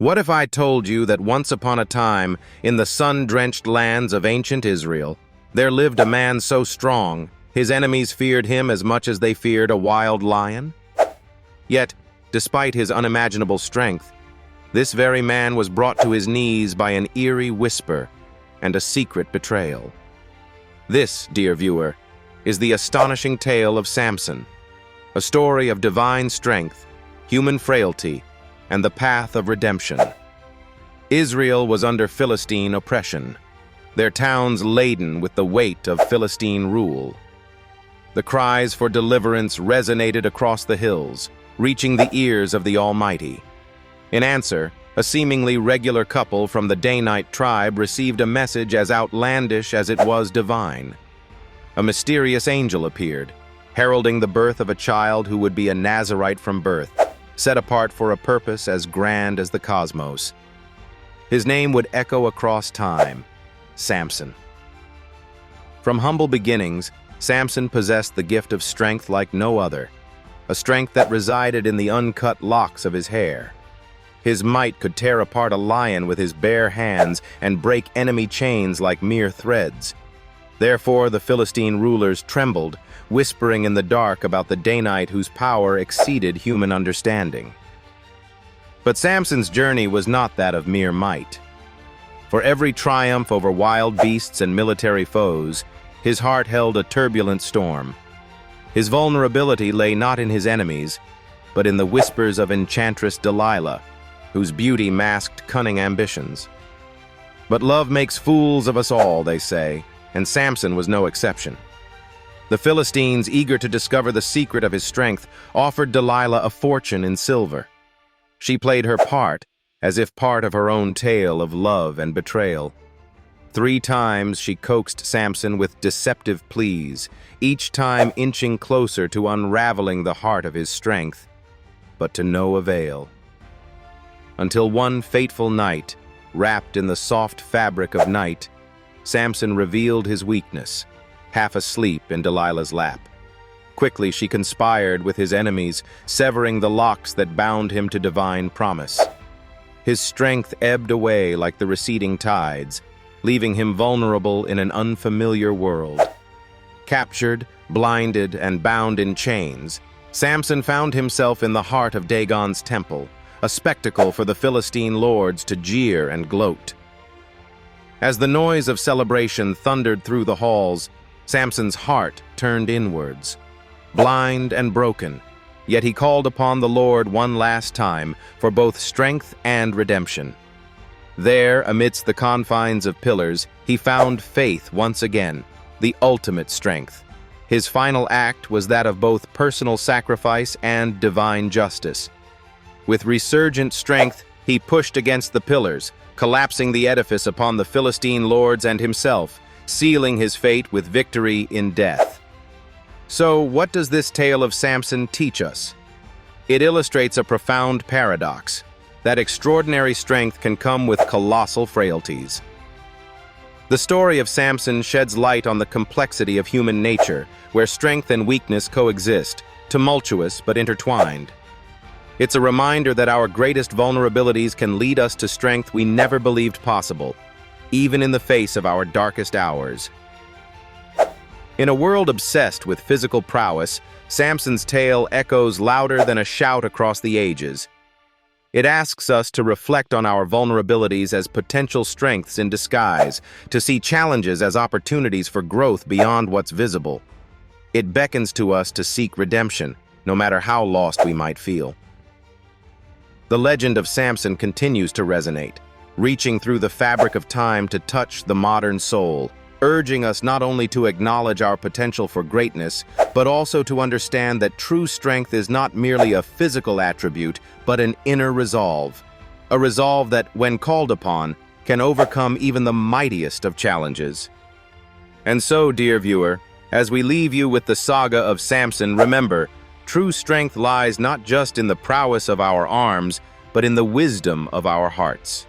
What if I told you that once upon a time, in the sun-drenched lands of ancient Israel, there lived a man so strong, his enemies feared him as much as they feared a wild lion? Yet, despite his unimaginable strength, this very man was brought to his knees by an eerie whisper and a secret betrayal. This, dear viewer, is the astonishing tale of Samson, a story of divine strength, human frailty, and the path of redemption. Israel was under Philistine oppression, their towns laden with the weight of Philistine rule. The cries for deliverance resonated across the hills, reaching the ears of the Almighty. In answer, a seemingly regular couple from the Danite tribe received a message as outlandish as it was divine. A mysterious angel appeared, heralding the birth of a child who would be a Nazarite from birth, set apart for a purpose as grand as the cosmos. His name would echo across time: Samson. From humble beginnings, Samson possessed the gift of strength like no other, a strength that resided in the uncut locks of his hair. His might could tear apart a lion with his bare hands and break enemy chains like mere threads. Therefore, the Philistine rulers trembled, whispering in the dark about the Danite whose power exceeded human understanding. But Samson's journey was not that of mere might. For every triumph over wild beasts and military foes, his heart held a turbulent storm. His vulnerability lay not in his enemies, but in the whispers of enchantress Delilah, whose beauty masked cunning ambitions. But love makes fools of us all, they say, and Samson was no exception. The Philistines, eager to discover the secret of his strength, offered Delilah a fortune in silver. She played her part, as if part of her own tale of love and betrayal. 3 times she coaxed Samson with deceptive pleas, each time inching closer to unraveling the heart of his strength, but to no avail. Until one fateful night, wrapped in the soft fabric of night, Samson revealed his weakness, half asleep in Delilah's lap. Quickly she conspired with his enemies, severing the locks that bound him to divine promise. His strength ebbed away like the receding tides, leaving him vulnerable in an unfamiliar world. Captured, blinded, and bound in chains, Samson found himself in the heart of Dagon's temple, a spectacle for the Philistine lords to jeer and gloat. As the noise of celebration thundered through the halls, Samson's heart turned inwards. Blind and broken, yet he called upon the Lord one last time for both strength and redemption. There, amidst the confines of pillars, he found faith once again, the ultimate strength. His final act was that of both personal sacrifice and divine justice. With resurgent strength, he pushed against the pillars, collapsing the edifice upon the Philistine lords and himself, sealing his fate with victory in death. So, what does this tale of Samson teach us? It illustrates a profound paradox, that extraordinary strength can come with colossal frailties. The story of Samson sheds light on the complexity of human nature, where strength and weakness coexist, tumultuous but intertwined. It's a reminder that our greatest vulnerabilities can lead us to strength we never believed possible, even in the face of our darkest hours. In a world obsessed with physical prowess, Samson's tale echoes louder than a shout across the ages. It asks us to reflect on our vulnerabilities as potential strengths in disguise, to see challenges as opportunities for growth beyond what's visible. It beckons to us to seek redemption, no matter how lost we might feel. The legend of Samson continues to resonate, reaching through the fabric of time to touch the modern soul, urging us not only to acknowledge our potential for greatness, but also to understand that true strength is not merely a physical attribute, but an inner resolve. A resolve that, when called upon, can overcome even the mightiest of challenges. And so, dear viewer, as we leave you with the saga of Samson, remember, true strength lies not just in the prowess of our arms, but in the wisdom of our hearts.